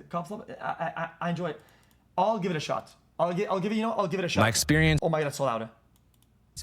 Cops love it. I enjoy it. I'll give it a shot. I'll give it a shot. My experience Oh my god, that's so loud.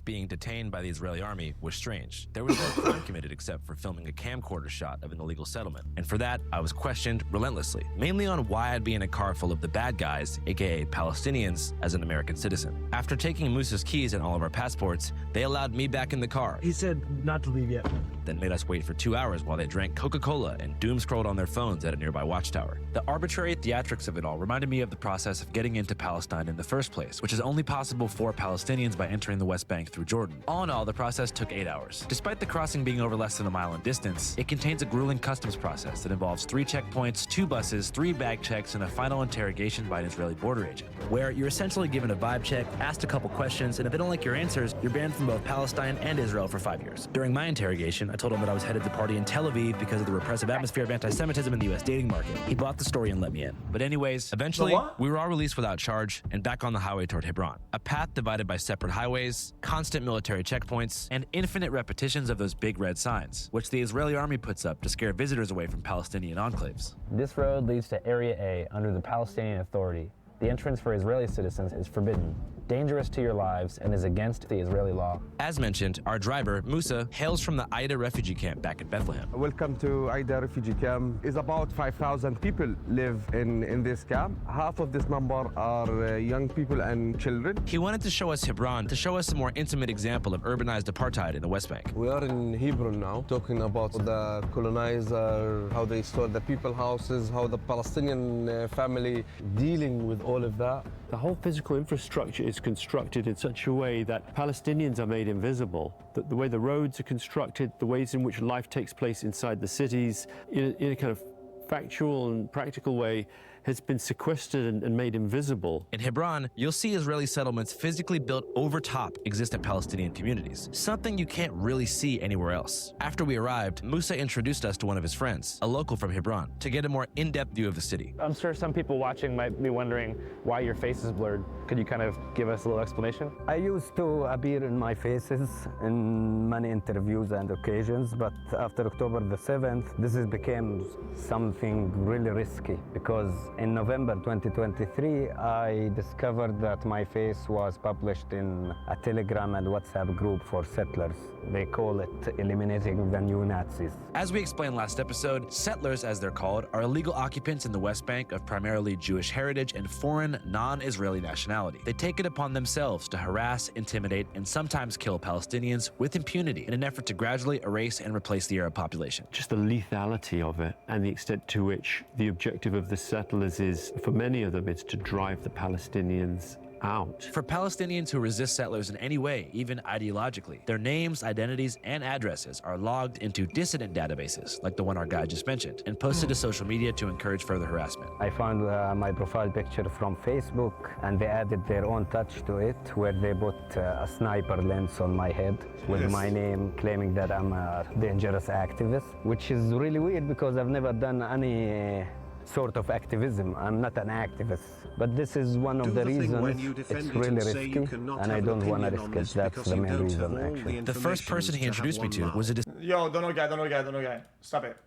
being detained by the Israeli army was strange. There was no crime committed except for filming a camcorder shot of an illegal settlement. And for that, I was questioned relentlessly, mainly on why I'd be in a car full of the bad guys, aka Palestinians, as an American citizen. After taking Musa's keys and all of our passports, they allowed me back in the car. He said not to leave yet. Then made us wait for 2 hours while they drank Coca-Cola and doom-scrolled on their phones at a nearby watchtower. The arbitrary theatrics of it all reminded me of the process of getting into Palestine in the first place, which is only possible for Palestinians by entering the West Bank through Jordan. All in all, the process took 8 hours. Despite the crossing being over less than a mile in distance, it contains a grueling customs process that involves 3 checkpoints, 2 buses, 3 bag checks, and a final interrogation by an Israeli border agent, where you're essentially given a vibe check, asked a couple questions, and if they don't like your answers, you're banned from both Palestine and Israel for 5 years. During my interrogation, I told him that I was headed to party in Tel Aviv because of the repressive atmosphere of anti-Semitism in the US dating market. He bought the story and let me in. But anyways, eventually, we were all released without charge and back on the highway toward Hebron, a path divided by separate highways, constant military checkpoints, and infinite repetitions of those big red signs, which the Israeli army puts up to scare visitors away from Palestinian enclaves. This road leads to Area A under the Palestinian Authority. The entrance for Israeli citizens is forbidden, dangerous to your lives, and is against the Israeli law. As mentioned, our driver, Musa, hails from the Aida refugee camp back in Bethlehem. Welcome to Aida refugee camp. It's about 5,000 people live in this camp. Half of this number are young people and children. He wanted to show us Hebron to show us a more intimate example of urbanized apartheid in the West Bank. We are in Hebron now, talking about the colonizer, how they stole the people houses, how the Palestinian family dealing with all of that. The whole physical infrastructure is constructed in such a way that Palestinians are made invisible, that the way the roads are constructed, the ways in which life takes place inside the cities, in a kind of factual and practical way, has been sequestered and made invisible. In Hebron, you'll see Israeli settlements physically built over top existent Palestinian communities, something you can't really see anywhere else. After we arrived, Musa introduced us to one of his friends, a local from Hebron, to get a more in-depth view of the city. I'm sure some people watching might be wondering why your face is blurred. Could you kind of give us a little explanation? I used to appear in my faces in many interviews and occasions, but after October the 7th, this has become something really risky because in November 2023, I discovered that my face was published in a Telegram and WhatsApp group for settlers. They call it Eliminating the New Nazis. As we explained last episode, settlers, as they're called, are illegal occupants in the West Bank of primarily Jewish heritage and foreign, non-Israeli nationality. They take it upon themselves to harass, intimidate, and sometimes kill Palestinians with impunity in an effort to gradually erase and replace the Arab population. Just the lethality of it and the extent to which the objective of the settlers is, for many of them, it's to drive the Palestinians out. For Palestinians who resist settlers in any way, even ideologically, their names, identities, and addresses are logged into dissident databases, like the one our guy just mentioned, and posted to social media to encourage further harassment. I found my profile picture from Facebook, and they added their own touch to it, where they put a sniper lens on my head with my name, claiming that I'm a dangerous activist, which is really weird because I've never done any sort of activism. I'm not an activist, but this is one of the reasons it's really risky, and I don't want to risk it. That's the main reason, actually. The first person he introduced me to was a Yo, don't know guy. Stop it.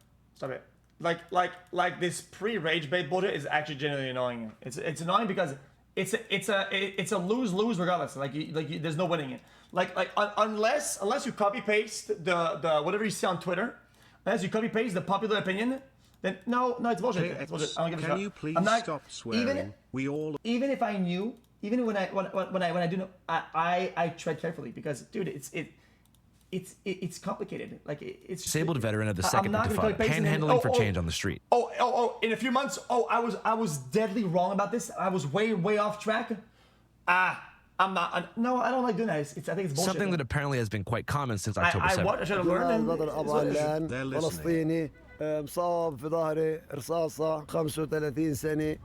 Like this pre-rage bait bullshit is actually genuinely annoying. It's annoying because it's a lose-lose regardless. There's no winning it. Unless you copy paste the whatever you see on Twitter, unless you copy paste the popular opinion. Then no, it's bullshit. It's bullshit. I don't give a shit. Can you please stop swearing? Even if I knew, even when I do know, I tread carefully because, dude, it's complicated. Like it's disabled veteran of the Second Intifada, panhandling for change on the street. In a few months, I was deadly wrong about this. I was way off track. I'm not. No, I don't like doing that. I think it's bullshit. Something that apparently has been quite common since October 7th. I should have learned. They're listening. مصاب في ظهري رصاصة 35 سنة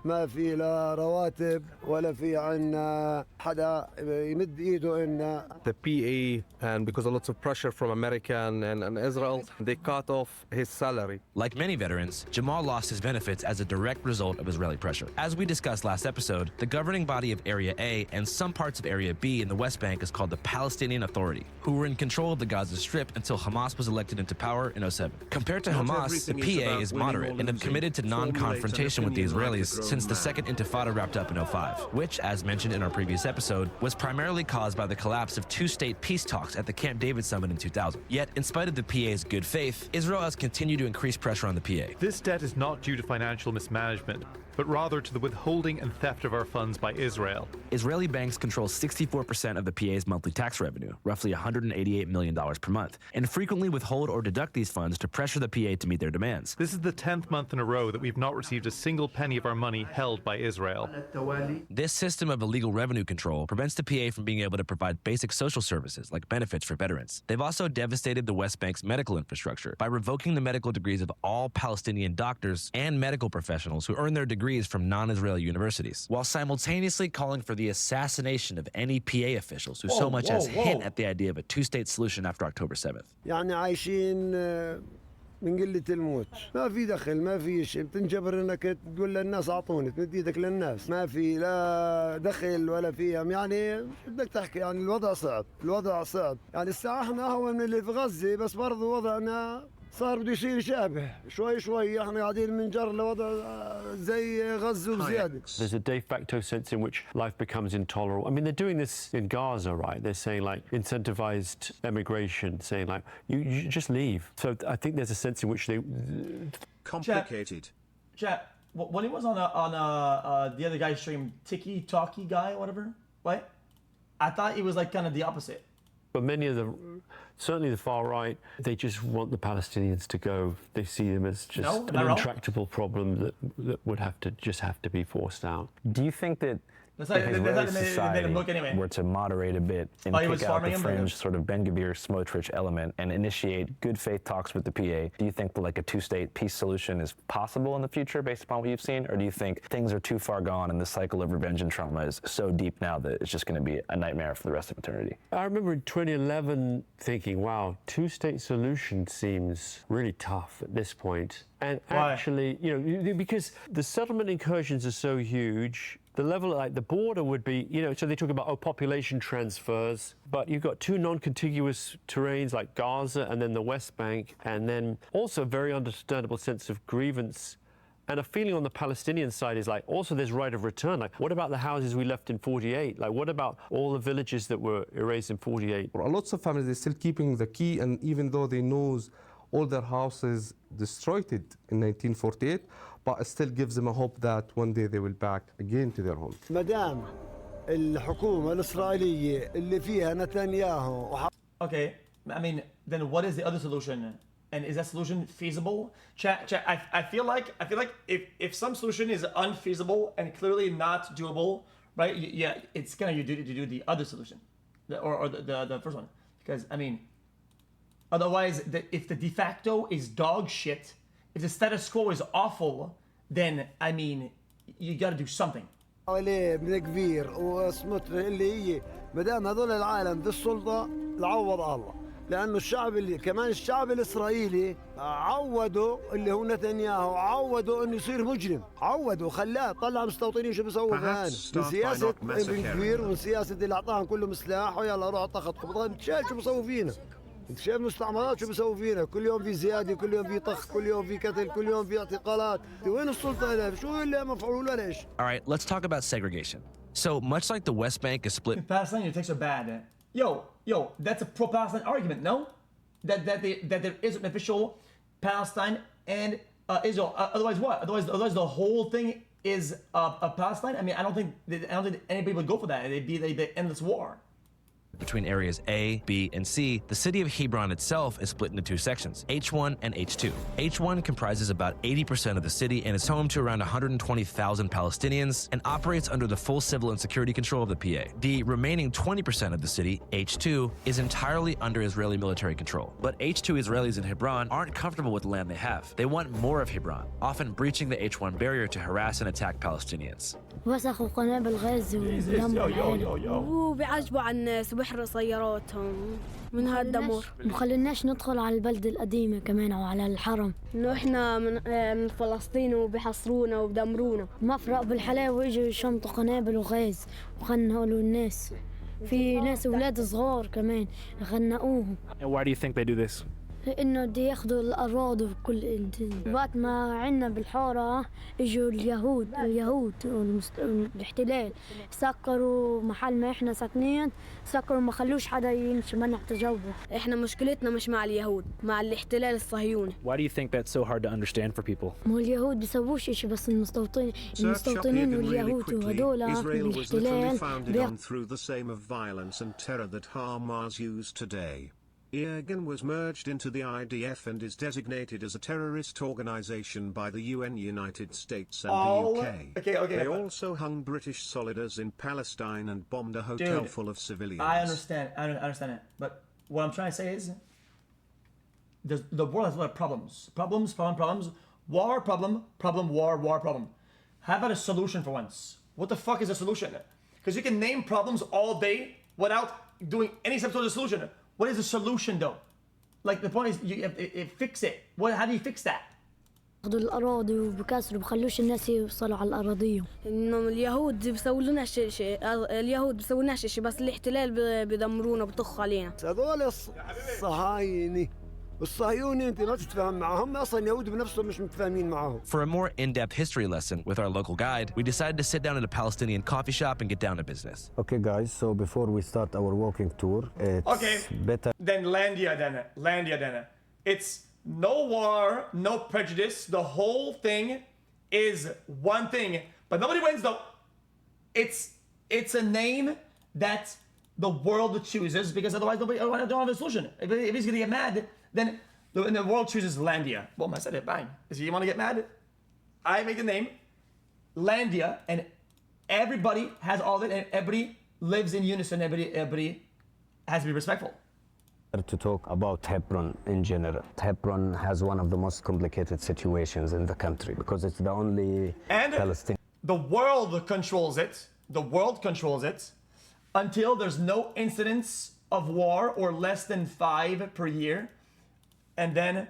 ما في لا رواتب ولا في عنا حدا يمد ايده إن The PA, and because of lots of pressure from America and Israel, they cut off his salary. Like many veterans, Jamal lost his benefits as a direct result of Israeli pressure. As we discussed last episode, the governing body of Area A and some parts of Area B in the West Bank is called the Palestinian Authority, who were in control of the Gaza Strip until Hamas was elected into power in 2007. Compared to Hamas, the PA is moderate and have committed to non-confrontation with the Israelis since the Second Intifada wrapped up in 2005, which, as mentioned in our previous episode, was primarily caused by the collapse of two-state peace talks at the Camp David summit in 2000. Yet, in spite of the PA's good faith, Israel has continued to increase pressure on the PA. This debt is not due to financial mismanagement, but rather to the withholding and theft of our funds by Israel. Israeli banks control 64% of the PA's monthly tax revenue, roughly $188 million per month, and frequently withhold or deduct these funds to pressure the PA to meet their demands. This is the 10th month in a row that we've not received a single penny of our money held by Israel. This system of illegal revenue control prevents the PA from being able to provide basic social services like benefits for veterans. They've also devastated the West Bank's medical infrastructure by revoking the medical degrees of all Palestinian doctors and medical professionals who earn their degrees from non-Israeli universities, while simultaneously calling for the assassination of any PA officials who so much as hint at the idea of a two-state solution after October 7th. يعني عايشين من قلة الموت ما في دخل ما في شيء بتنجبر انك تقول للناس اعطوني تمد ايدك للناس ما في لا دخل ولا فيهم يعني بدك تحكي يعني الوضع صعب يعني الساعة احنا اهون من اللي في غزة بس برضو وضعنا صار بده يصير شابه شوي احنا قاعدين بنجر لوضع زي غزة وزيادة. There's a de facto sense in which life becomes intolerable. I mean, they're doing this in Gaza, right? They're saying like incentivized emigration, saying like you just leave. So I think there's a sense in which they complicated. Chat. When he was on the other guy's stream, Tiki Talkie guy, whatever, right? I thought it was like kind of the opposite. But many of the, certainly the far right, they just want the Palestinians to go. They see them as just an intractable problem that would have to be forced out. Do you think that if Israeli society were to moderate a bit and kick out the fringe sort of Ben-Gvir Smotrich element and initiate good faith talks with the PA, do you think that like a two-state peace solution is possible in the future based upon what you've seen? Or do you think things are too far gone and the cycle of revenge and trauma is so deep now that it's just going to be a nightmare for the rest of eternity? I remember in 2011 thinking, wow, two-state solution seems really tough at this point. And actually, you know, because the settlement incursions are so huge, the level, like the border would be, you know, so they talk about, population transfers, but you've got two non-contiguous terrains like Gaza and then the West Bank, and then also a very understandable sense of grievance. And a feeling on the Palestinian side is like, also there's right of return. Like, what about the houses we left in 48? Like, what about all the villages that were erased in 48? Lots of families, they're still keeping the key, and even though they know all their houses destroyed in 1948, but it still gives them a hope that one day they will back again to their home. مدام الحكومة الإسرائيلية اللي فيها نتنياهو. Okay, I mean, then what is the other solution? And is that solution feasible? Chat. I feel like if some solution is unfeasible and clearly not doable, right? Yeah, it's kind of your duty to do the other solution, or the first one, because I mean, otherwise, if the de facto is dog shit, if the status quo is awful, then I mean, you got to do something. عليه من كبير وسموتريتش اللي هي مدام هذول العالم في السلطة العوض الله. لأنه الشعب اللي كمان الشعب الإسرائيلي عودوا اللي هو نتنياهو عودوا إنه يصير مجرم عودوا خلاه طلع مستوطنين شو بيسووا كمان من سياسة ابن كبير ومن سياسة اللي أعطاهم كلهم سلاح ويلا روح طخت قبضان انت شايف شو بيسووا فينا انت شايف مستعمرات شو بيسووا فينا كل يوم في زيادة كل يوم في طخ كل يوم في قتل كل يوم في اعتقالات وين السلطة هنا شو اللي مفعول ولا إيش. All right, let's talk about segregation. So much like the West Bank is split. Palestine, your takes are bad. Yo, that's a pro-Palestine argument, no? That there is an official Palestine and Israel. Otherwise, what? Otherwise, the whole thing is Palestine. I mean, I don't think anybody would go for that. It'd be like the endless war. Between areas A, B, and C, the city of Hebron itself is split into two sections, H1 and H2. H1 comprises about 80% of the city and is home to around 120,000 Palestinians and operates under the full civil and security control of the PA. The remaining 20% of the city, H2, is entirely under Israeli military control. But H2 Israelis in Hebron aren't comfortable with the land they have. They want more of Hebron, often breaching the H1 barrier to harass and attack Palestinians. وسخوا قنابل غاز وبيعجبوا على الناس وبيحرقوا سياراتهم من هالدمار. مخليناش ندخل على البلدة القديمة كمان أو على الحرم. إنه إحنا من فلسطين وبيحصرونا وبدمرونا. مفرق بالحلاوة إجوا يشمطوا قنابل وغاز وخنقوا الناس. في ناس أولاد صغار كمان خنقوهم. And why do you think they do this? إنه بدي ياخذوا الأراضي وكل وقت ما عنا بالحارة إجوا اليهود والاحتلال سكروا محل ما إحنا ساكنين سكروا ما خلوش حدا يمشي منع تجول. إحنا مشكلتنا مش مع اليهود مع الاحتلال الصهيوني. Why do you think that's so hard to understand for people? مو اليهود بيسووش إشي بس المستوطنين واليهود وهدول الاحتلال through the same of violence and terror that Hamas use today. Irgun was merged into the IDF and is designated as a terrorist organization by the UN, United States and the UK. Okay. They also hung British soldiers in Palestine and bombed a hotel full of civilians. I understand it. But what I'm trying to say is the world has a lot of problems. Problems. War, problem. How about a solution for once? What the fuck is a solution? Because you can name problems all day without doing any sort of solution. What is the solution though? Like the point is you fix it. How do you fix that? ياخذوا الأراضي وبكسروا بخلوش الناس يوصلوا على الأراضيهم. إنه اليهود بيسووا لنا شيء اليهود بيسووا لنا شيء بس الاحتلال بيدمرونا بيطخوا علينا. هذول الصهاينة والصهيوني انت ما تتفاهم معهم اصلا يهود بنفسهم مش متفاهمين معهم. For a more in-depth history lesson with our local guide, we decided to sit down at a Palestinian coffee shop and get down to business. Okay guys, so before we start our walking tour, it's better. Then Landia then. It's no war, no prejudice. The whole thing is one thing, but nobody wins though. It's a name that the world chooses because otherwise nobody don't have a solution. If he's gonna get mad, then the world chooses Landia. Boom, I said it, bang. So you want to get mad? I make the name Landia, and everybody has all of it, and everybody lives in unison. Everybody has to be respectful. To talk about Hebron in general. Hebron has one of the most complicated situations in the country because it's the only Palestinian. The world controls it. The world controls it until there's no incidents of war or less than 5 per year. And then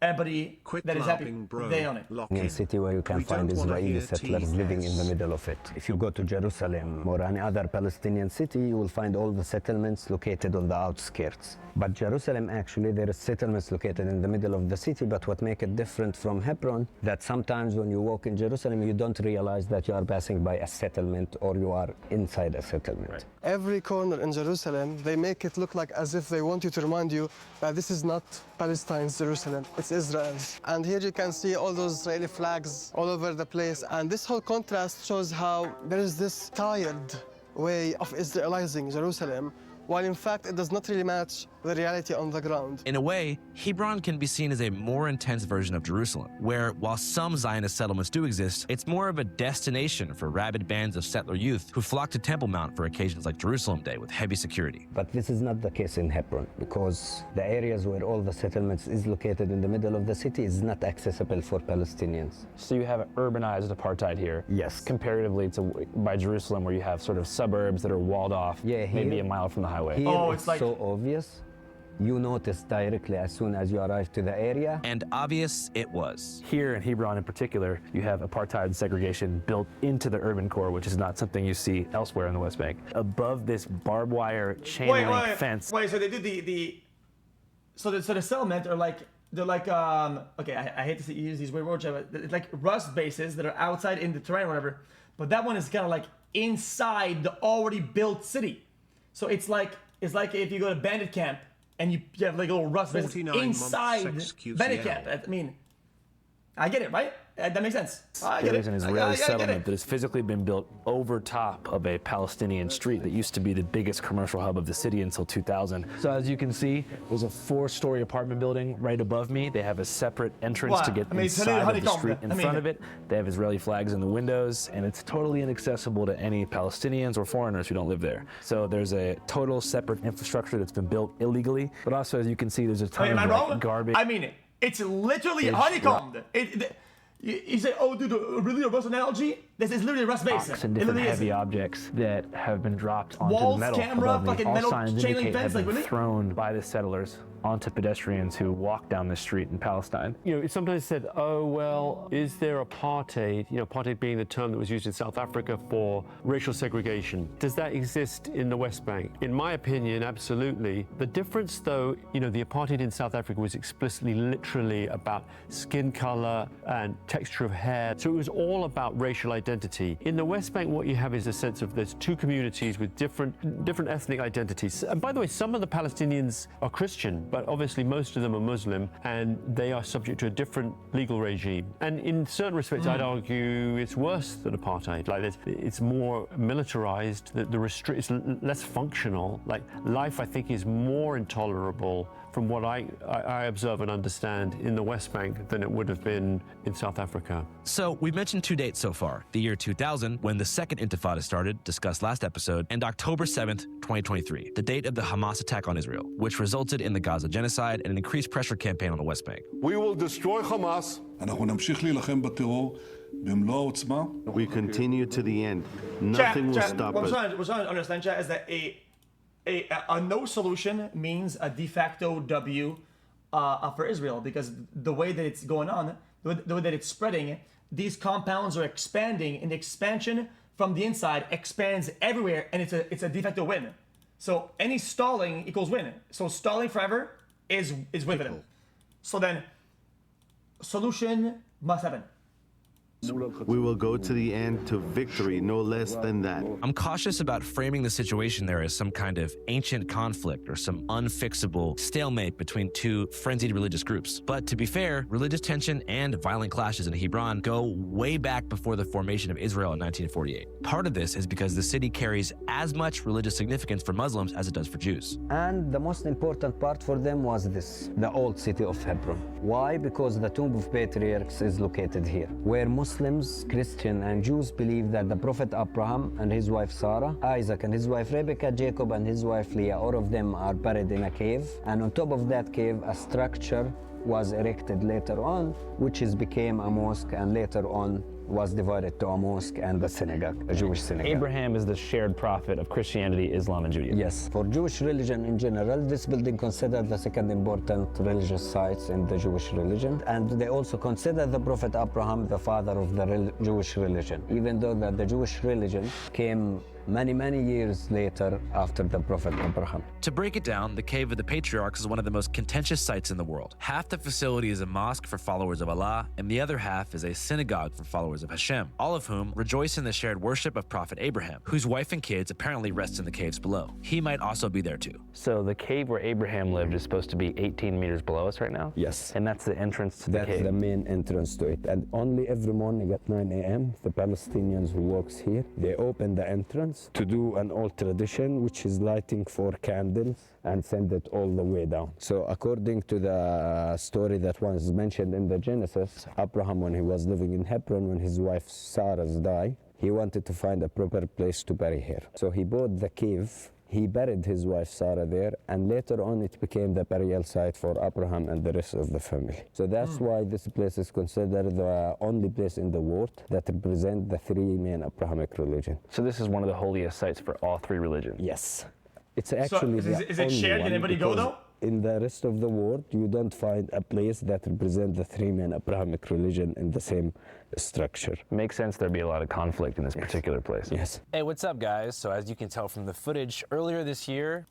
everybody that is happy, they own it. In a city where you can find Israeli settlers living in the middle of it. If you go to Jerusalem or any other Palestinian city, you will find all the settlements located on the outskirts. But Jerusalem, actually, there are settlements located in the middle of the city, but what makes it different from Hebron, that sometimes when you walk in Jerusalem, you don't realize that you are passing by a settlement or you are inside a settlement. Right. Every corner in Jerusalem, they make it look like as if they want you to remind you that this is not Palestine's Jerusalem, it's Israel's. And here you can see all those Israeli flags all over the place. And this whole contrast shows how there is this tired way of Israelizing Jerusalem, while in fact it does not really match the reality on the ground. In a way, Hebron can be seen as a more intense version of Jerusalem, where while some Zionist settlements do exist, it's more of a destination for rabid bands of settler youth who flock to Temple Mount for occasions like Jerusalem Day with heavy security. But this is not the case in Hebron, because the areas where all the settlements is located in the middle of the city is not accessible for Palestinians. So you have urbanized apartheid here. Yes. Comparatively to by Jerusalem, where you have sort of suburbs that are walled off, maybe a mile from the highway. Here it's like so obvious. You notice directly as soon as you arrive to the area. And obvious it was. Here in Hebron in particular, you have apartheid segregation built into the urban core, which is not something you see elsewhere in the West Bank. Above this barbed wire chain link fence. Wait, so they did so the settlement are like, they're like, okay, I hate to use these weird words, but it's like rust bases that are outside in the terrain or whatever, but that one is kind of like inside the already built city. So it's like if you go to bandit camp, and you have like a little rust inside bandit camp. I mean, I get it, right? That makes sense. There is an Israeli settlement that has physically been built over top of a Palestinian street that used to be the biggest commercial hub of the city until 2000. So as you can see, there's a 4-story apartment building right above me. They have a separate entrance to get inside of the street in front of it. They have Israeli flags in the windows, and it's totally inaccessible to any Palestinians or foreigners who don't live there. So there's a total separate infrastructure that's been built illegally, but also, as you can see, there's a ton of garbage. I mean, it's literally honeycombed. You say, oh, dude, really a Rust analogy? This is literally a Rust basin. And different heavy objects that have been dropped onto walls, the metal camera, above fucking me. All metal signs chain link indicate fence, have been like, really? thrown by the settlers onto pedestrians who walk down the street in Palestine. You know, it's sometimes said, oh, well, is there apartheid? You know, apartheid being the term that was used in South Africa for racial segregation. Does that exist in the West Bank? In my opinion, absolutely. The difference, though, you know, the apartheid in South Africa was explicitly, literally about skin color and texture of hair. So it was all about racial identity. In the West Bank, what you have is a sense of there's two communities with different ethnic identities. And by the way, some of the Palestinians are Christian, but obviously most of them are Muslim, and they are subject to a different legal regime. And in certain respects, I'd argue it's worse than apartheid. Like it's more militarized, it's less functional. Like life, I think, is more intolerable from what I observe and understand in the West Bank than it would have been in South Africa. So we've mentioned 2 dates so far. The year 2000, when the second Intifada started, discussed last episode, and October 7th, 2023, the date of the Hamas attack on Israel, which resulted in the Gaza genocide and an increased pressure campaign on the West Bank. We will destroy Hamas. We continue to the end. Nothing will stop us. What I'm trying to understand, Chat, is that a no solution means a de facto W for Israel, because the way that it's going on, the way that it's spreading, these compounds are expanding, and the expansion from the inside expands everywhere, and it's a de facto win. So any stalling equals win. So stalling forever is win for them. So then, solution must happen. We will go to the end, to victory, no less than that. I'm cautious about framing the situation there as some kind of ancient conflict or some unfixable stalemate between two frenzied religious groups. But to be fair, religious tension and violent clashes in Hebron go way back before the formation of Israel in 1948. Part of this is because the city carries as much religious significance for Muslims as it does for Jews. And the most important part for them was this, the old city of Hebron. Why? Because the tomb of patriarchs is located here, where Muslims, Christians, and Jews believe that the Prophet Abraham and his wife Sarah, Isaac and his wife Rebecca, Jacob and his wife Leah, all of them are buried in a cave. And on top of that cave, a structure was erected later on, which became a mosque, and later on was divided to a mosque and a synagogue, a Jewish synagogue. Abraham is the shared prophet of Christianity, Islam, and Judaism. Yes. For Jewish religion in general, this building considered the second important religious sites in the Jewish religion. And they also consider the Prophet Abraham the father of the Jewish religion, even though that the Jewish religion came many years later after the Prophet Abraham. To break it down, the Cave of the Patriarchs is one of the most contentious sites in the world. Half the facility is a mosque for followers of Allah, and the other half is a synagogue for followers of Hashem, all of whom rejoice in the shared worship of Prophet Abraham, whose wife and kids apparently rest in the caves below. He might also be there too. So the cave where Abraham lived is supposed to be 18 meters below us right now? Yes. And that's the entrance to the cave? That's the main entrance to it. And only every morning at 9 a.m., the Palestinians who works here, they open the entrance to do an old tradition, which is lighting 4 candles and send it all the way down. So according to the story that was mentioned in the Genesis, Abraham, when he was living in Hebron, when his wife Sarah died, he wanted to find a proper place to bury her. So he bought the cave. He buried his wife Sarah there, and later on it became the burial site for Abraham and the rest of the family. So that's why this place is considered the only place in the world that represents the 3 main Abrahamic religions. So this is one of the holiest sites for all 3 religions? Yes. It's actually is it shared? Can anybody go though? In the rest of the world, you don't find a place that represents the 3 main Abrahamic religion in the same structure. Makes sense there'd be a lot of conflict in this particular place. Yes. Hey, what's up, guys? So as you can tell from the footage, earlier this year,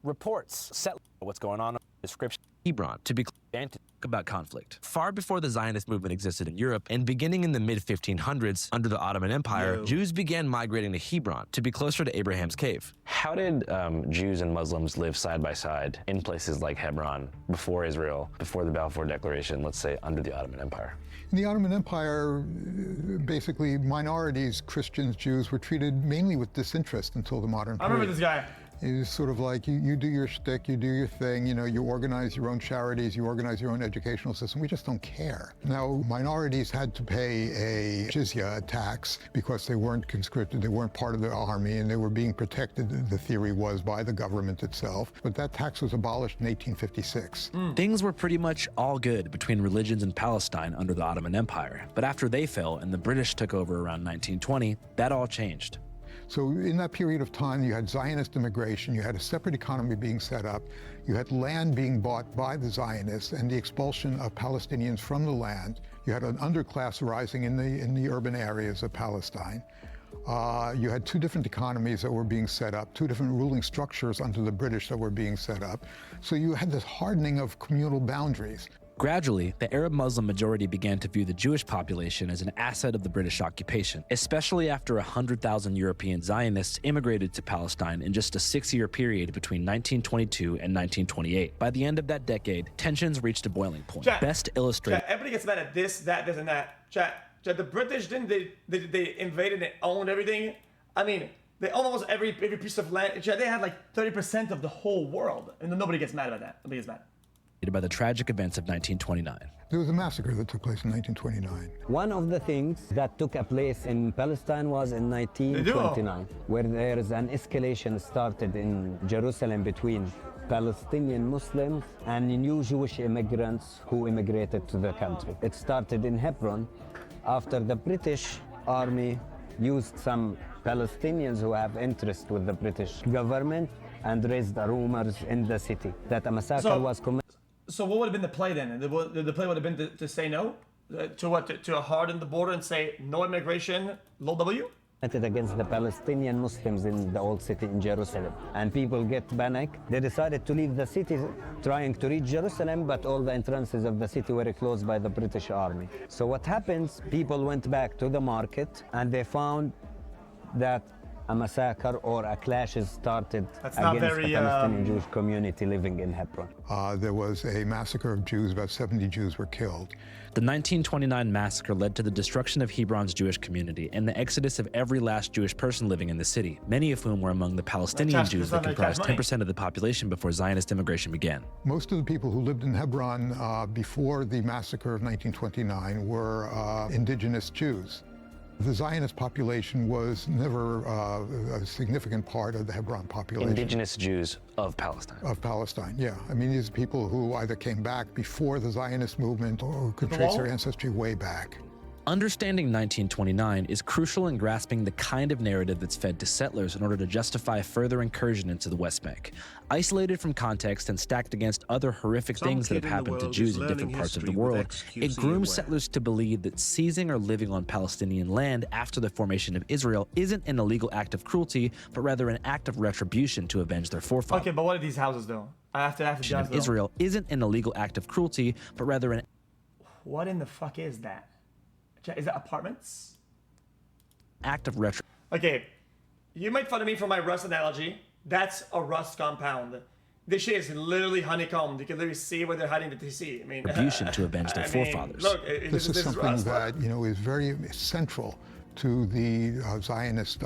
reports set what's going on in the description of Hebron to be and to talk about conflict. Far before the Zionist movement existed in Europe, and beginning in the mid-1500s under the Ottoman Empire, Jews began migrating to Hebron to be closer to Abraham's cave. How did Jews and Muslims live side by side in places like Hebron before Israel, before the Balfour Declaration, let's say under the Ottoman Empire? In the Ottoman Empire, basically minorities, Christians, Jews, were treated mainly with disinterest until the modern period. I remember this guy. It's sort of like you do your shtick, you do your thing, you organize your own charities, you organize your own educational system. We just don't care. Now, minorities had to pay a jizya, a tax, because they weren't conscripted, they weren't part of the army, and they were being protected, the theory was, by the government itself. But that tax was abolished in 1856. Things were pretty much all good between religions in Palestine under the Ottoman Empire. But after they fell and the British took over around 1920, that all changed. So in that period of time, you had Zionist immigration, you had a separate economy being set up, you had land being bought by the Zionists and the expulsion of Palestinians from the land. You had an underclass rising in the urban areas of Palestine. You had two different economies that were being set up, two different ruling structures under the British that were being set up. So you had this hardening of communal boundaries. Gradually, the Arab Muslim majority began to view the Jewish population as an asset of the British occupation, especially after 100,000 European Zionists immigrated to Palestine in just a 6-year period between 1922 and 1928. By the end of that decade, tensions reached a boiling point. Chat, Best illustrated. Everybody gets mad at this, and that. Chat, the British didn't they invaded and owned everything? I mean, they owned almost every piece of land. Chat, they had like 30% of the whole world, and nobody gets mad about that. Nobody gets mad. By the tragic events of 1929. There was a massacre that took place in 1929. One of the things that took place in Palestine was in 1929, where there is an escalation started in Jerusalem between Palestinian Muslims and new Jewish immigrants who immigrated to the country. It started in Hebron after the British army used some Palestinians who have interest with the British government and raised rumors in the city that a massacre was committed. So what would have been the play then? The play would have been to say no? To what? To harden the border and say no immigration, low W? Against the Palestinian Muslims in the old city in Jerusalem. And people get panic. They decided to leave the city trying to reach Jerusalem, but all the entrances of the city were closed by the British army. So what happens, people went back to the market and they found that a massacre or a clash started against the Palestinian Jewish community living in Hebron. There was a massacre of Jews, about 70 Jews were killed. The 1929 massacre led to the destruction of Hebron's Jewish community and the exodus of every last Jewish person living in the city, many of whom were among the Palestinian Jews that comprised 10% of the population before Zionist immigration began. Most of the people who lived in Hebron before the massacre of 1929 were indigenous Jews. The Zionist population was never a significant part of the Hebron population. Indigenous Jews of Palestine. Of Palestine, yeah. I mean, these are people who either came back before the Zionist movement or could trace their ancestry way back. Understanding 1929 is crucial in grasping the kind of narrative that's fed to settlers in order to justify further incursion into the West Bank. Isolated from context and stacked against other horrific things that have happened to Jews in different parts of the world, it grooms settlers to believe that seizing or living on Palestinian land after the formation of Israel isn't an illegal act of cruelty, but rather an act of retribution to avenge their forefathers. Okay, but what are these houses though? I have to judge Israel isn't an illegal act of cruelty, but rather an... What in the fuck is that? Is that apartments? Act of retro. Okay, you made fun of me for my rust analogy. That's a rust compound. This shit is literally honeycombed. You can literally see where they're hiding the TC. I mean, retribution to avenge their forefathers. Look, this is something that is very central to the Zionist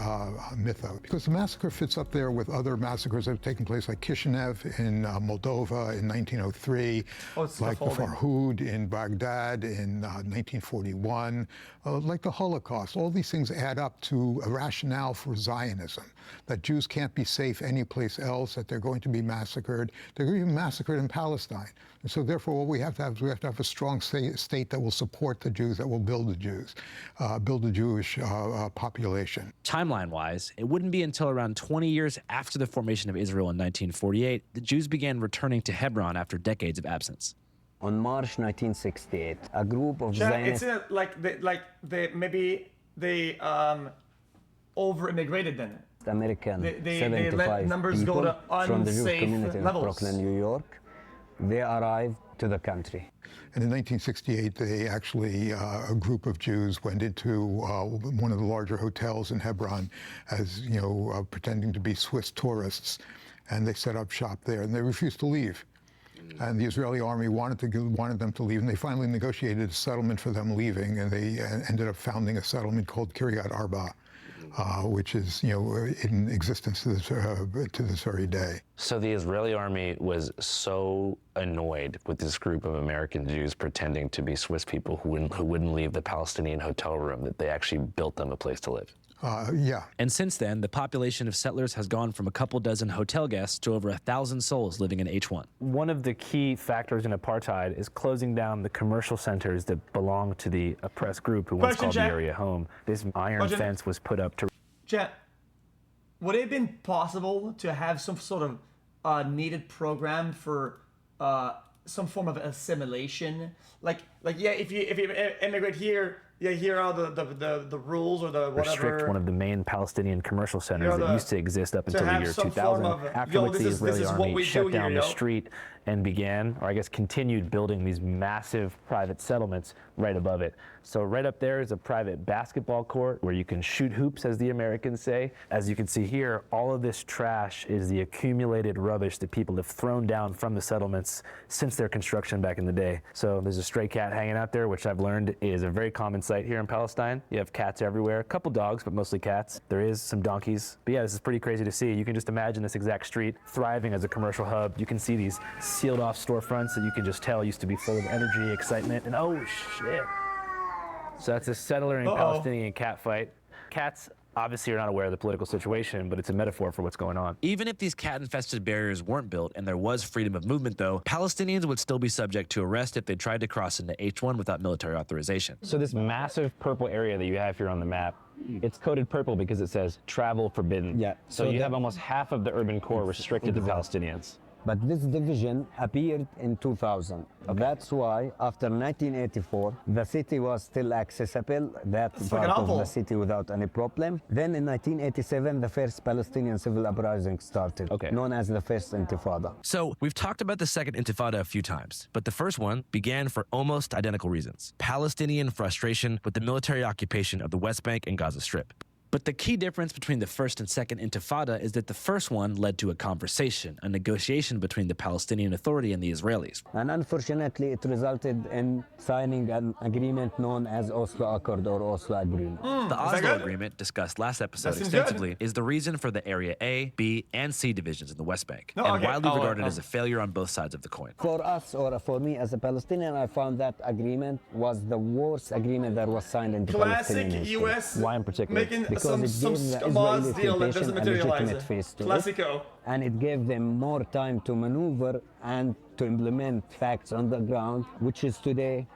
mythos, because the massacre fits up there with other massacres that have taken place, like Kishinev in Moldova in 1903, like the Farhud in Baghdad in 1941, like the Holocaust. All these things add up to a rationale for Zionism, that Jews can't be safe anyplace else, that they're going to be massacred. They're going to be massacred in Palestine. And so therefore what we have to have is we have to have a strong state that will support the Jews, that will build the Jews, build the Jewish population. Timeline-wise, it wouldn't be until around 20 years after the formation of Israel in 1948 that Jews began returning to Hebron after decades of absence. On March 1968, a group of Zionists... It's maybe they over-immigrated then. American, they 75 let numbers people go to from the Jewish unsafe community in levels. Brooklyn, New York. They arrived to the country. And in 1968, they actually, a group of Jews went into one of the larger hotels in Hebron as, pretending to be Swiss tourists. And they set up shop there, and they refused to leave. And the Israeli army wanted them to leave, and they finally negotiated a settlement for them leaving, and they ended up founding a settlement called Kiryat Arba, which is, in existence to this very day. So the Israeli army was so annoyed with this group of American Jews pretending to be Swiss people who wouldn't leave the Palestinian hotel room that they actually built them a place to live. Yeah. And since then, the population of settlers has gone from a couple dozen hotel guests to over 1,000 souls living in H1. One of the key factors in apartheid is closing down the commercial centers that belong to the oppressed group who once called the area home. This iron fence was put up to... Chat, would it have been possible to have some sort of needed program for some form of assimilation? Like yeah, if you immigrate here, yeah, here are the rules or the whatever. Restrict one of the main Palestinian commercial centers that used to exist up until the year 2000, after which the Israeli army shut down the street and began, or I guess continued, building these massive private settlements right above it. So right up there is a private basketball court where you can shoot hoops, as the Americans say. As you can see here, all of this trash is the accumulated rubbish that people have thrown down from the settlements since their construction back in the day. So there's a stray cat hanging out there, which I've learned is a very common sight here in Palestine. You have cats everywhere, a couple dogs, but mostly cats. There is some donkeys. But yeah, this is pretty crazy to see. You can just imagine this exact street thriving as a commercial hub. You can see these sealed off storefronts that you can just tell used to be full of energy, excitement, and oh shit. So that's a settler and Palestinian cat fight. Cats obviously are not aware of the political situation, but it's a metaphor for what's going on. Even if these cat-infested barriers weren't built and there was freedom of movement, though, Palestinians would still be subject to arrest if they tried to cross into H1 without military authorization. So this massive purple area that you have here on the map, it's coded purple because it says travel forbidden. Yeah. So you have almost half of the urban core restricted to Palestinians. But this division appeared in 2000. Okay. That's why, after 1984, the city was still accessible, that part of the city without any problem. Then in 1987, the first Palestinian civil uprising started, known as the First Intifada. So, we've talked about the Second Intifada a few times, but the first one began for almost identical reasons. Palestinian frustration with the military occupation of the West Bank and Gaza Strip. But the key difference between the First and Second Intifada is that the first one led to a conversation, a negotiation between the Palestinian Authority and the Israelis. And unfortunately, it resulted in signing an agreement known as Oslo Accord or Oslo Agreement. The Oslo Agreement, discussed last episode extensively, is the reason for the Area A, B, and C divisions in the West Bank, and widely regarded as a failure on both sides of the coin. For us, or for me as a Palestinian, I found that agreement was the worst agreement that was signed in the Palestinian history. US Why in particular? some Hamas deal that doesn't materialize. Classico. And it gave them more time to maneuver and to implement facts on the ground, which is today,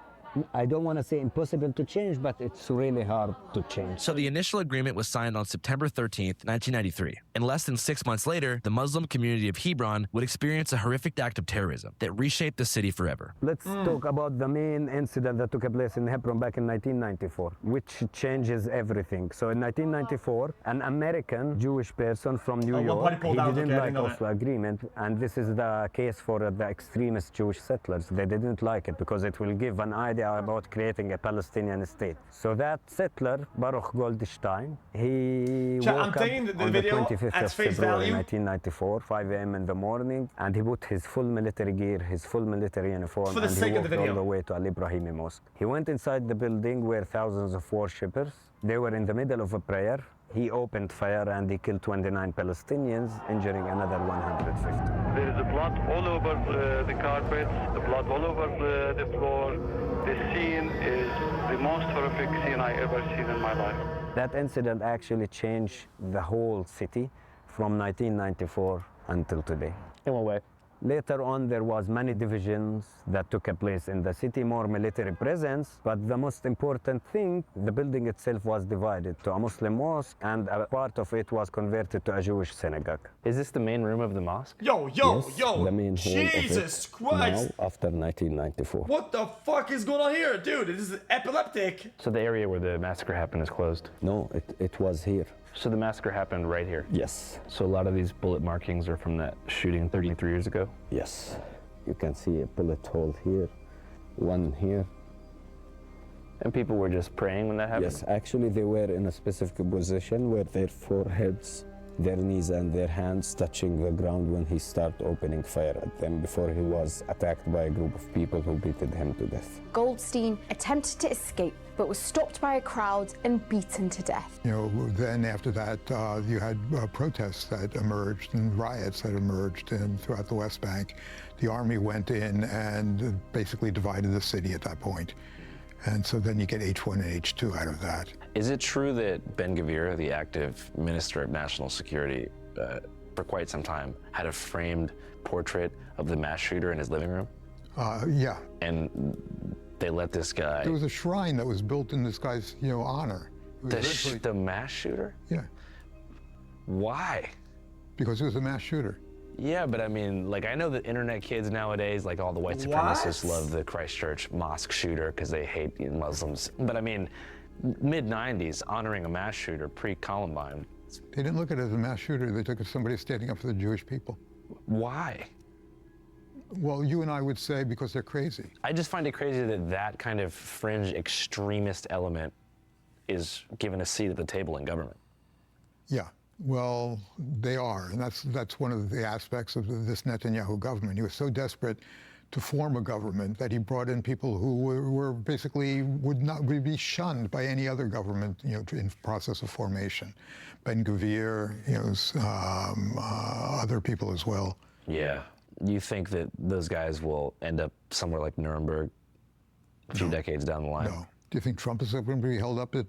I don't want to say impossible to change, but it's really hard to change. So the initial agreement was signed on September 13th, 1993. And less than 6 months later, the Muslim community of Hebron would experience a horrific act of terrorism that reshaped the city forever. Let's talk about the main incident that took place in Hebron back in 1994, which changes everything. So in 1994, an American Jewish person from New York, he didn't like Oslo Agreement, and this is the case for the extremist Jewish settlers. They didn't like it because it will give an idea about creating a Palestinian state. So that settler, Baruch Goldstein, he woke up on the 25th of February 1994, 5 a.m. in the morning, and he put his full military gear, his full military uniform, and he walked all the way to Al-Ibrahimi Mosque. He went inside the building where thousands of worshippers, they were in the middle of a prayer. He opened fire and he killed 29 Palestinians, injuring another 150. There is blood all over the carpets, the blood all over the floor. The scene is the most horrific scene I ever seen in my life. That incident actually changed the whole city from 1994 until today. In what way? Later on, there was many divisions that took place in the city, more military presence, but the most important thing, the building itself was divided to a Muslim mosque, and a part of it was converted to a Jewish synagogue. Is this the main room of the mosque? Yo, the main Jesus Christ! Now, after 1994. What the fuck is going on here? Dude, this is epileptic. So the area where the massacre happened is closed? No, it was here. So the massacre happened right here? Yes. So a lot of these bullet markings are from that shooting 33 years ago? Yes. You can see a bullet hole here, one here. And people were just praying when that happened? Yes, actually they were in a specific position where their foreheads their knees and their hands touching the ground when he started opening fire at them before he was attacked by a group of people who beated him to death. Goldstein attempted to escape, but was stopped by a crowd and beaten to death. You know, then after that, you had protests that emerged and riots that emerged throughout the West Bank. The army went in and basically divided the city at that point. And so then you get H1 and H2 out of that. Is it true that Ben-Gvir, the active Minister of National Security, for quite some time, had a framed portrait of the mass shooter in his living room? Yeah. And they let this guy... There was a shrine that was built in this guy's, honor. The mass shooter? Yeah. Why? Because he was a mass shooter. Yeah, but I mean, like, I know that internet kids nowadays, like all the white supremacists, love the Christchurch mosque shooter because they hate Muslims. But I mean, mid-90s, honoring a mass shooter pre-Columbine. They didn't look at it as a mass shooter. They took it as somebody standing up for the Jewish people. Why? Well, you and I would say because they're crazy. I just find it crazy that that kind of fringe extremist element is given a seat at the table in government. Yeah. Well, they are, and that's one of the aspects of this Netanyahu government. He was so desperate to form a government that he brought in people who were basically would be shunned by any other government, in process of formation. Ben-Gvir, other people as well. Yeah. You think that those guys will end up somewhere like Nuremberg a few decades down the line? No. Do you think Trump is ever going to be held up as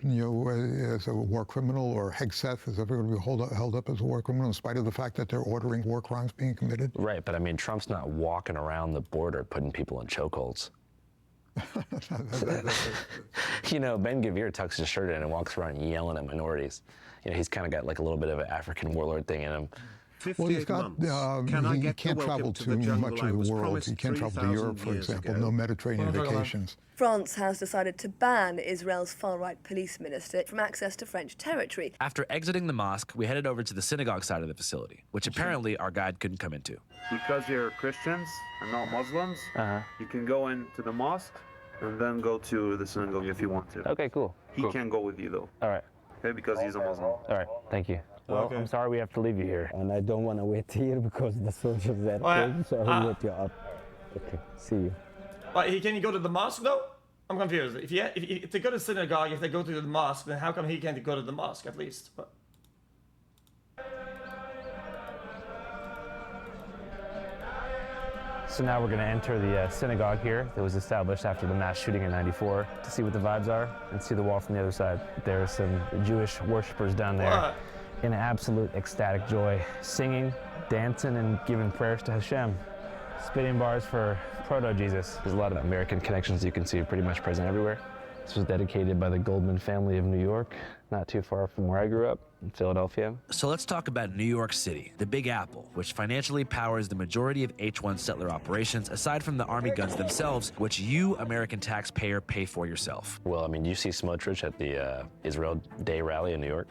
a war criminal, or Hegseth is ever going to be held up as a war criminal in spite of the fact that they're ordering war crimes being committed? Right, but I mean, Trump's not walking around the border putting people in chokeholds. Ben-Gvir tucks his shirt in and walks around yelling at minorities. He's kind of got like a little bit of an African warlord thing in him. Well, he's got, he can't travel to much of the world. He can't travel to Europe, for example, no Mediterranean vacations. France has decided to ban Israel's far-right police minister from access to French territory. After exiting the mosque, we headed over to the synagogue side of the facility, which apparently our guide couldn't come into. Because you're Christians and not Muslims, you can go into the mosque and then go to the synagogue if you want to. Okay, cool. He can't go with you, though. All right. Okay, because he's a Muslim. All right, thank you. Well, I'm sorry we have to leave you here. And I don't want to wait here because the soldiers are cold, so I'll let you up. Okay, see you. Can you go to the mosque, though? I'm confused. If they go to the synagogue, if they go to the mosque, then how come he can't go to the mosque, at least? But... So now we're going to enter the synagogue here that was established after the mass shooting in '94 to see what the vibes are and see the wall from the other side. There are some Jewish worshipers down there in absolute ecstatic joy, singing, dancing, and giving prayers to Hashem. Spitting bars for proto-Jesus. There's a lot of American connections you can see pretty much present everywhere. This was dedicated by the Goldman family of New York, not too far from where I grew up, in Philadelphia. So let's talk about New York City, the Big Apple, which financially powers the majority of H-1 settler operations, aside from the Army guns themselves, which you, American taxpayer, pay for yourself. Well, I mean, you see Smotrich at the Israel Day rally in New York?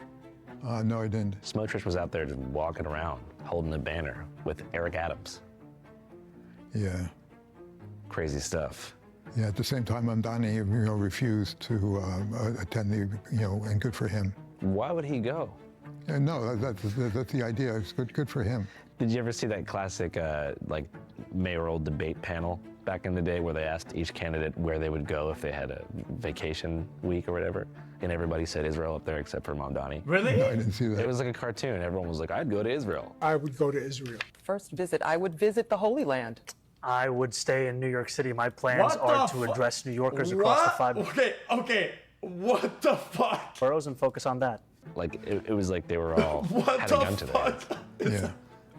No, I didn't. Smotrich was out there just walking around, holding a banner with Eric Adams. Yeah. Crazy stuff. Yeah, at the same time, Mamdani, refused to attend and good for him. Why would he go? No, that's the idea. It's good for him. Did you ever see that classic, mayoral debate panel back in the day where they asked each candidate where they would go if they had a vacation week or whatever? And everybody said Israel up there except for Mamdani. Really? No, I didn't see that. It was like a cartoon. Everyone was like, I'd go to Israel. I would go to Israel. First visit, I would visit the Holy Land. I would stay in New York City. My plans are to address New Yorkers across the 5 million. Okay. What the fuck? Boroughs and focus on that. Like, it was like they were all had a gun to their head. Yeah.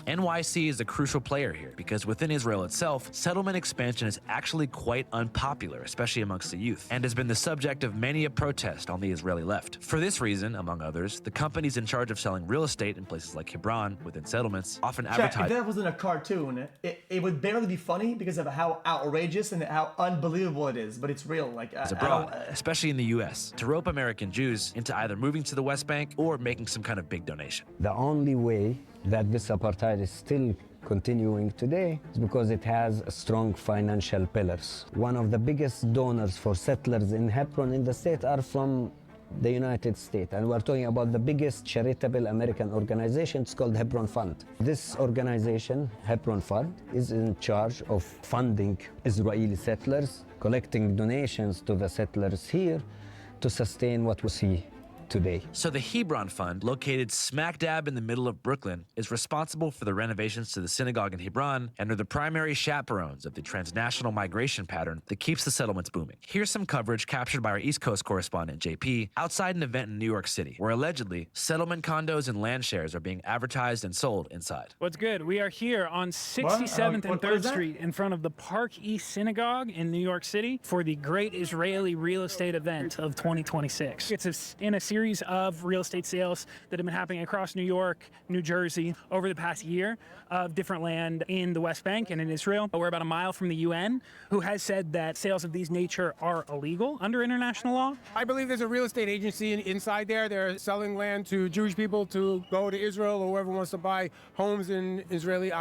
NYC is a crucial player here because within Israel itself, settlement expansion is actually quite unpopular, especially amongst the youth, and has been the subject of many a protest on the Israeli left. For this reason, among others, the companies in charge of selling real estate in places like Hebron within settlements often advertise... If that wasn't a cartoon, it would barely be funny because of how outrageous and how unbelievable it is, but it's real. Abroad, especially in the U.S., to rope American Jews into either moving to the West Bank or making some kind of big donation. The only way that this apartheid is still continuing today is because it has strong financial pillars. One of the biggest donors for settlers in Hebron in the state are from the United States. And we're talking about the biggest charitable American organization. It's called Hebron Fund. This organization, Hebron Fund, is in charge of funding Israeli settlers, collecting donations to the settlers here to sustain what we see today. So the Hebron Fund, located smack dab in the middle of Brooklyn, is responsible for the renovations to the synagogue in Hebron and are the primary chaperones of the transnational migration pattern that keeps the settlements booming. Here's some coverage captured by our East Coast correspondent, JP, outside an event in New York City, where allegedly settlement condos and land shares are being advertised and sold inside. What's good? We are here on 67th and 3rd Street in front of the Park East Synagogue in New York City for the Great Israeli Real Estate Event of 2026. It's in a series of real estate sales that have been happening across New York, New Jersey over the past year of different land in the West Bank and in Israel. We're about a mile from the UN, who has said that sales of these nature are illegal under international law. I believe there's a real estate agency inside there. They're selling land to Jewish people to go to Israel, or whoever wants to buy homes in Israeli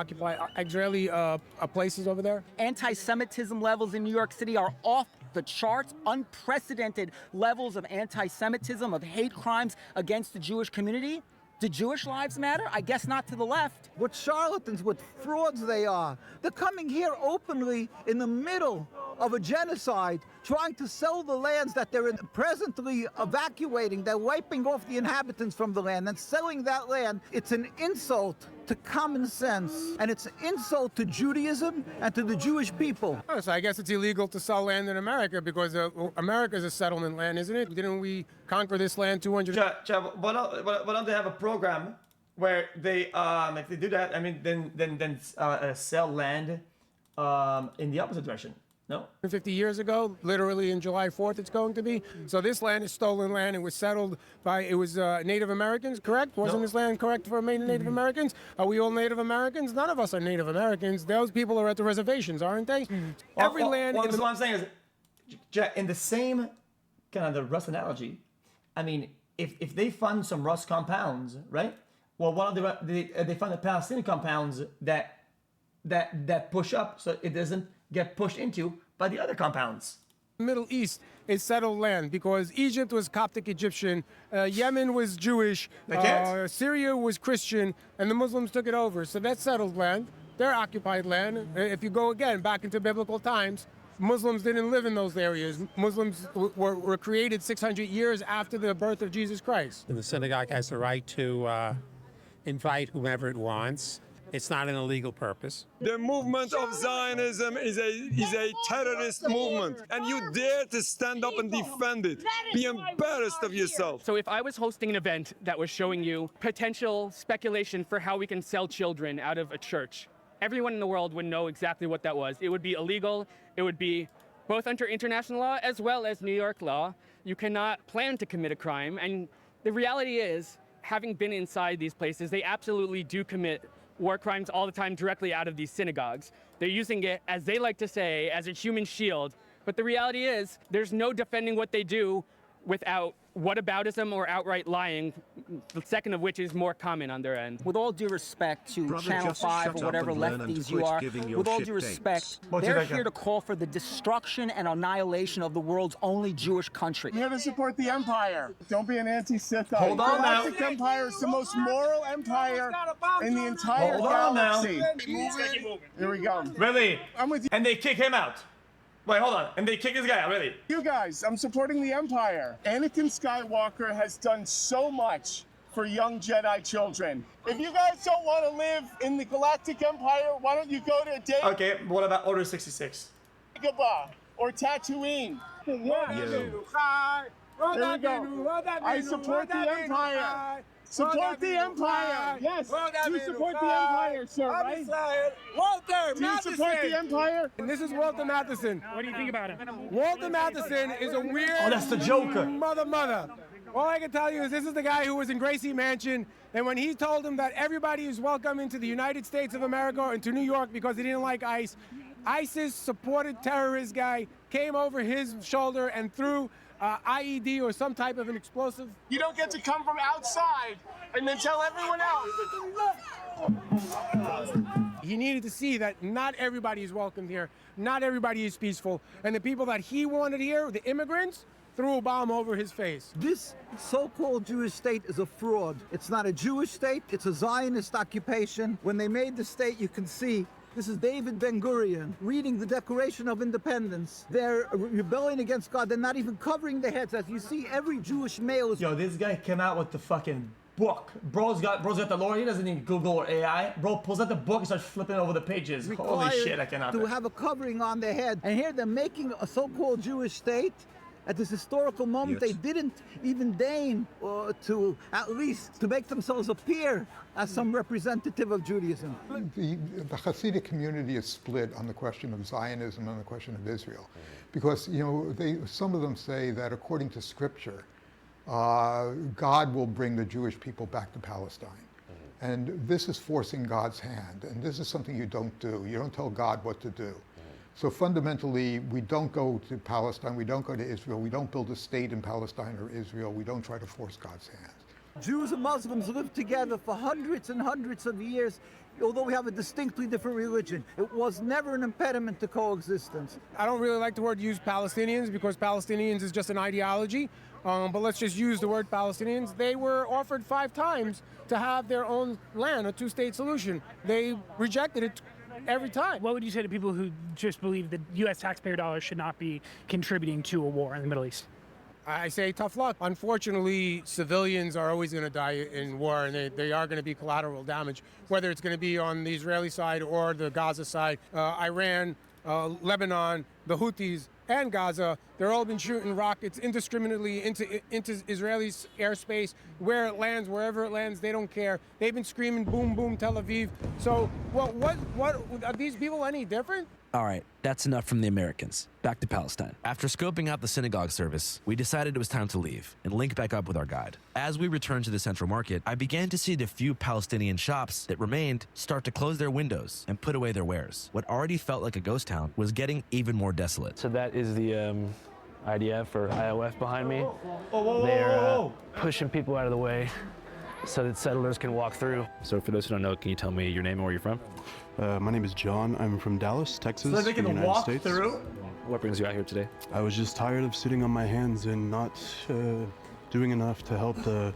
places over there. Anti-Semitism levels in New York City are off the charts, unprecedented levels of anti-Semitism, of hate crimes against the Jewish community. Do Jewish lives matter? I guess not to the left. What charlatans, what frauds they are. They're coming here openly in the middle of a genocide, trying to sell the lands that they're presently evacuating. They're wiping off the inhabitants from the land and selling that land. It's an insult to common sense, and it's an insult to Judaism and to the Jewish people. Oh, so I guess it's illegal to sell land in America because America is a settlement land, isn't it? Didn't we conquer this land 200? Why don't they have a program where they, if they do that, I mean, then sell land in the opposite direction? No. 50 years ago, literally in July 4th, it's going to be. So this land is stolen land. It was settled by, Native Americans, correct? Wasn't this land correct for Native Americans? Are we all Native Americans? None of us are Native Americans. Those people are at the reservations, aren't they? Every land. What I'm saying is, in the same kind of the Rust analogy, I mean, if they fund some Rust compounds, right? Well, they fund the Palestinian compounds that push up, so it doesn't get pushed into by the other compounds. Middle East is settled land because Egypt was Coptic Egyptian, Yemen was Jewish, Syria was Christian, and the Muslims took it over. So that's settled land. They're occupied land. If you go again back into biblical times, Muslims didn't live in those areas. Muslims were created 600 years after the birth of Jesus Christ. And the synagogue has the right to invite whomever it wants. It's not an illegal purpose. The movement of Zionism is a terrorist movement, and you dare to stand up and defend it. Be embarrassed of yourself. So if I was hosting an event that was showing you potential speculation for how we can sell children out of a church, everyone in the world would know exactly what that was. It would be illegal. It would be both under international law as well as New York law. You cannot plan to commit a crime. And the reality is, having been inside these places, they absolutely do commit war crimes all the time directly out of these synagogues. They're using it, as they like to say, as a human shield. But the reality is, there's no defending what they do without whataboutism or outright lying, the second of which is more common on their end. With all due respect to Channel 5 or whatever lefties you are, with all due respect, they're here to call for the destruction and annihilation of the world's only Jewish country. We're here to support the empire. Don't be an anti-Sith. Hold on now. The Galactic Empire is the most moral empire in the entire galaxy. Here we go. Really? I'm with you. And they kick him out. Wait, hold on. And they kick this guy out, really? You guys, I'm supporting the Empire. Anakin Skywalker has done so much for young Jedi children. If you guys don't want to live in the Galactic Empire, why don't you go to a day? Okay, what about Order 66? Dagobah or Tatooine. There we go. I support the Empire. Support the Empire. Yes. You support the Empire, sir, right? Do you support the Empire? And this is Walter Matheson. What do you think about him? Walter Matheson is a weird that's the Joker. Mother. All I can tell you is this is the guy who was in Gracie Mansion, and when he told him that everybody is welcome into the United States of America or into New York because he didn't like ICE, ISIS supported terrorist guy came over his shoulder and threw IED or some type of an explosive. You don't get to come from outside and then tell everyone else. He needed to see that not everybody is welcomed here, not everybody is peaceful, and the people that he wanted here, the immigrants, threw a bomb over his face. This so-called Jewish state is a fraud. It's not a Jewish state, it's a Zionist occupation. When they made the state, you can see this is David Ben-Gurion reading the Declaration of Independence. They're rebelling against God. They're not even covering their heads. As you see, every Jewish male is... Yo, this guy came out with the fucking book. Bro's got the lore. He doesn't need Google or AI. Bro pulls out the book and starts flipping over the pages. Holy shit, I cannot. To have a covering on their head. And here they're making a so-called Jewish state. At this historical moment, they didn't even deign to at least to make themselves appear as some representative of Judaism. The Hasidic community is split on the question of Zionism and the question of Israel, because some of them say that according to Scripture, God will bring the Jewish people back to Palestine. And this is forcing God's hand, and this is something you don't do. You don't tell God what to do. So fundamentally, we don't go to Palestine, we don't go to Israel, we don't build a state in Palestine or Israel, we don't try to force God's hand. Jews and Muslims lived together for hundreds and hundreds of years, although we have a distinctly different religion. It was never an impediment to coexistence. I don't really like the word use Palestinians because Palestinians is just an ideology, but let's just use the word Palestinians. They were offered 5 times to have their own land, a 2-state solution. They rejected it every time. What would you say to people who just believe that U.S. taxpayer dollars should not be contributing to a war in the Middle East? I say tough luck. Unfortunately, civilians are always going to die in war, and they are going to be collateral damage, whether it's going to be on the Israeli side or the Gaza side. Iran, Lebanon, the Houthis, and Gaza, they're all been shooting rockets indiscriminately into Israeli airspace, where it lands, wherever it lands, they don't care. They've been screaming boom, boom, Tel Aviv. So what are these people any different? All right, that's enough from the Americans. Back to Palestine. After scoping out the synagogue service, we decided it was time to leave and link back up with our guide. As we returned to the central market, I began to see the few Palestinian shops that remained start to close their windows and put away their wares. What already felt like a ghost town was getting even more desolate. So that is the IDF or IOF behind me. They're pushing people out of the way so that settlers can walk through. So for those who don't know, can you tell me your name and where you're from? My name is John. I'm from Dallas, Texas, so they can United walk States. Through? What brings you out here today? I was just tired of sitting on my hands and not doing enough to help the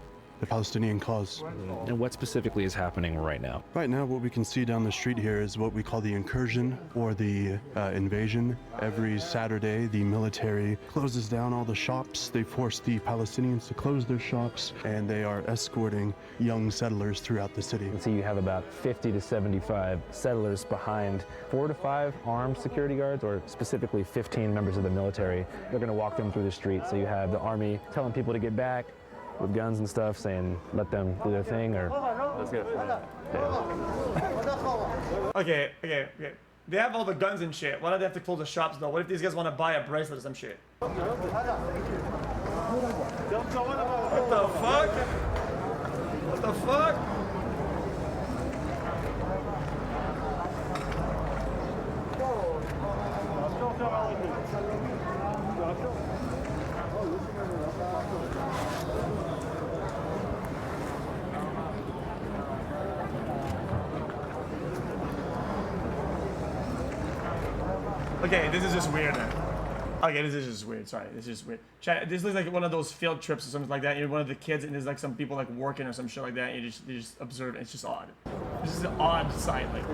Palestinian cause. And what specifically is happening right now? Right now, what we can see down the street here is what we call the incursion or the invasion. Every Saturday, the military closes down all the shops. They force the Palestinians to close their shops, and they are escorting young settlers throughout the city. So you have about 50 to 75 settlers behind 4 to 5 armed security guards, or specifically 15 members of the military. They're going to walk them through the street. So you have the army telling people to get back with guns and stuff, saying let them do their thing, or let's get Okay. They have all the guns and shit. Why do they have to close the shops though? What if these guys want to buy a bracelet or some shit? What the fuck? What the fuck? Okay, this is just weird. Okay, this is just weird. Sorry, this is just weird. Chat, this looks like one of those field trips or something like that. You're one of the kids, and there's like some people like working or some shit like that. And you just observe. It's just odd. This is an odd sight. Like.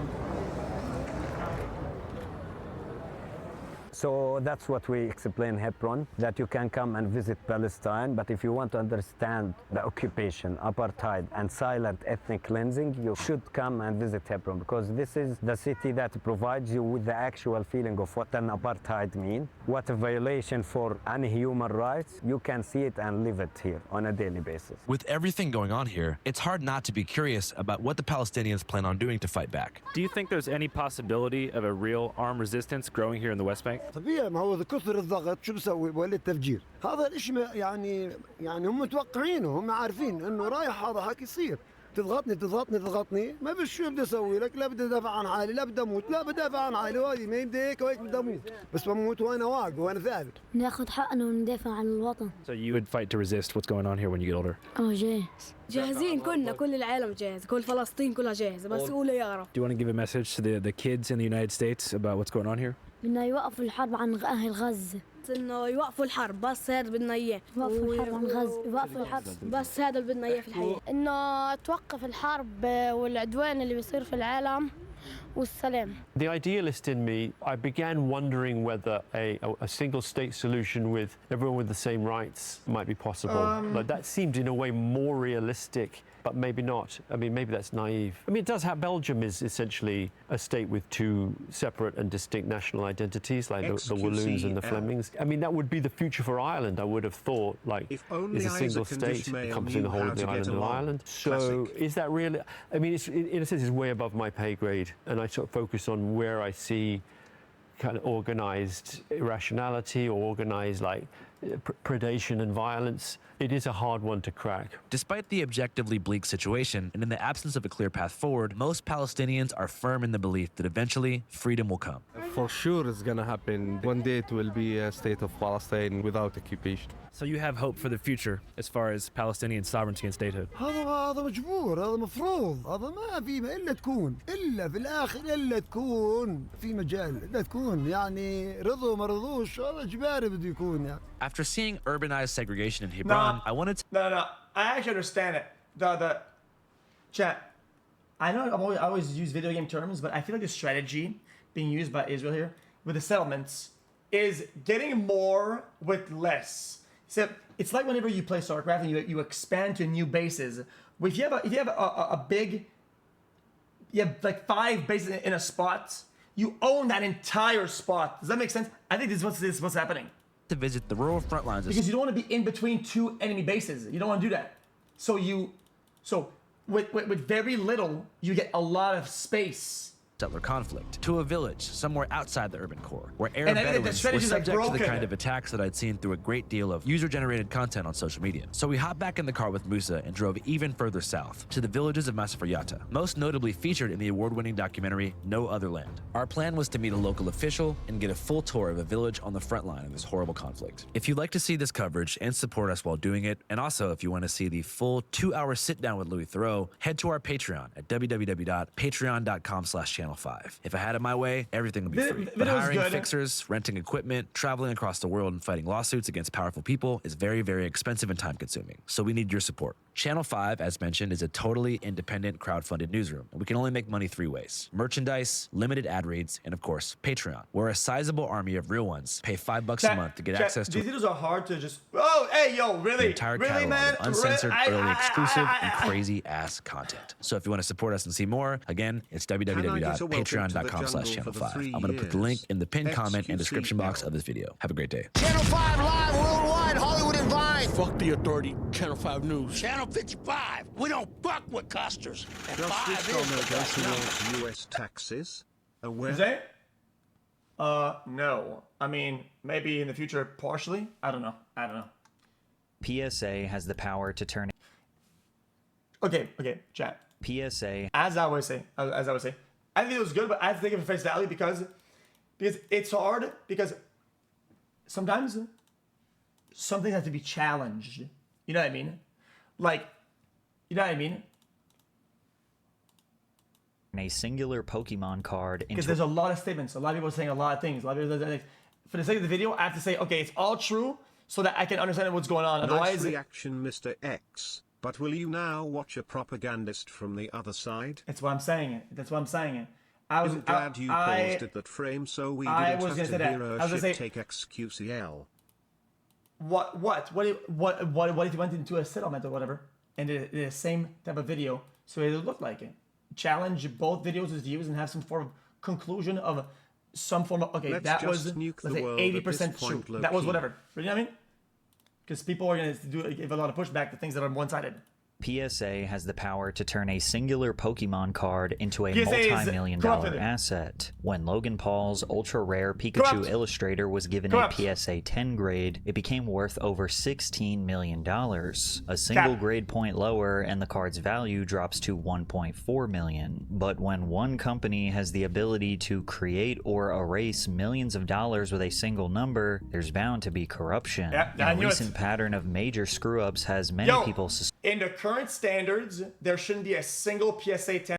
So that's what we explain in Hebron, that you can come and visit Palestine, but if you want to understand the occupation, apartheid, and silent ethnic cleansing, you should come and visit Hebron, because this is the city that provides you with the actual feeling of what an apartheid means, what a violation for any human rights. You can see it and live it here on a daily basis. With everything going on here, it's hard not to be curious about what the Palestinians plan on doing to fight back. Do you think there's any possibility of a real armed resistance growing here in the West Bank? طبيعي ما هو كثر الضغط شو بسوي ولا التفجير هذا الشيء يعني هم متوقعينه هم عارفين انه رايح هذا حكي يصير تضغطني ما فيش شو بدي اسوي لك لا بدي ادافع عن حالي لا بدي اموت لا بدافع عن حالي وهذه ما يبدا هيك وهيك بدي اموت بس بموت وانا واقف وانا ثابت ناخذ حقنا وندافع عن الوطن. So you would fight to resist what's going on here when you get older? جاهز. جاهزين كل العالم جاهز كل فلسطين كلها جاهزة بس قولوا يا رب. Do you want to give a message to the kids in the United States about what's going on here? بدنا يوقفوا الحرب عن أهل غزة. الضغط إنه يوقفوا الحرب بس هذا بدنا إياه. يوقفوا الحرب عن غزة. يوقفوا الحرب بس هذا اللي بدنا إياه في الحياة. إنه توقف الحرب والعدوان اللي بيصير في العالم. The idealist in me, I began wondering whether a single state solution with everyone with the same rights might be possible. Like that seemed in a way more realistic, but maybe not. I mean, maybe that's naive. I mean, it does have Belgium is essentially a state with two separate and distinct national identities, like the Walloons and the Flemings. I mean, that would be the future for Ireland, I would have thought, like, is a single state encompassing the whole of the island of Ireland. So is that really, I mean, it's, in a sense, it's way above my pay grade, and I sort of focus on where I see kind of organized irrationality or organized, like, predation and violence. It is a hard one to crack. Despite the objectively bleak situation and in the absence of a clear path forward, most Palestinians are firm in the belief that eventually freedom will come. For sure it's going to happen. One day it will be a state of Palestine without occupation. So you have hope for the future as far as Palestinian sovereignty and statehood? هذا مجبور، هذا مفروض، هذا ما في إلا تكون، إلا في الآخر إلا تكون في مجال، إلا تكون يعني رضوا ما رضوش هذا إجباري بده يكون يعني. After seeing urbanized segregation in Hebron, I wanted to... No, I actually understand it. The chat. I know I always use video game terms, but I feel like the strategy being used by Israel here with the settlements is getting more with less. So it's like whenever you play StarCraft and you expand to new bases. If you have a big, you have like 5 bases in a spot, you own that entire spot. Does that make sense? I think this is what's happening. To visit the rural front lines. Because you don't want to be in between 2 enemy bases. You don't want to do that. So with very little, you get a lot of space. Settler conflict to a village somewhere outside the urban core, where Arab Bedouins were subject to the kind of attacks that I'd seen through a great deal of user-generated content on social media. So we hopped back in the car with Musa and drove even further south to the villages of Massafaryata, most notably featured in the award-winning documentary No Other Land. Our plan was to meet a local official and get a full tour of a village on the front line of this horrible conflict. If you'd like to see this coverage and support us while doing it, and also if you want to see the full 2-hour sit-down with Louis Theroux, head to our Patreon at www.patreon.com/channel 5. If I had it my way, everything would be free. But hiring fixers, renting equipment, traveling across the world and fighting lawsuits against powerful people is very, very expensive and time-consuming. So we need your support. Channel 5, as mentioned, is a totally independent crowd-funded newsroom, and we can only make money 3 ways: merchandise, limited ad reads, and of course, Patreon, where a sizable army of real ones pay $5 a month to get access to these videos are hard to just. Oh, hey, yo, really? The entire catalog of uncensored, early exclusive, and crazy-ass content. So if you want to support us and see more, again, it's www.patreon.com/channel5. I'm going to put the link in the pinned comment and description box of this video. Have a great day. Channel 5 live worldwide, Hollywood and Vine. Fuck the authority. Channel 5 News. Channel 55. We don't fuck with costers. And Does 5 this dominate U.S. taxes? Is it? No. I mean, maybe in the future, partially. I don't know. PSA has the power to turn. Okay, chat. PSA. As I would say, I think it was good, but I have to take it for face value because it's hard, because sometimes something has to be challenged. You know what I mean? Like, you know what I mean? A singular Pokemon card. Because there's a lot of statements. A lot of people are saying a lot of things. For the sake of the video, I have to say, okay, it's all true so that I can understand what's going on. Otherwise, nice reaction, Mr. X. But will you now watch a propagandist from the other side? That's what I'm saying. I'm glad you paused that frame so we didn't have to hear a shit take xQcl. What if you went into a settlement or whatever and did the same type of video so it would look like it? Challenge both videos as views and have some form of conclusion of some form of, okay, that was, let's say, 80% true. That was whatever. You know what I mean? Because people are going to give a lot of pushback to things that are one-sided. PSA has the power to turn a singular Pokemon card into a multi-million-dollar asset. When Logan Paul's ultra-rare Pikachu Illustrator was given a PSA 10 grade, it became worth over $16 million. A single grade point lower and the card's value drops to $1.4 million. But when one company has the ability to create or erase millions of dollars with a single number, there's bound to be corruption. A recent pattern of major screw-ups has many people in the current standards, there shouldn't be a single PSA 10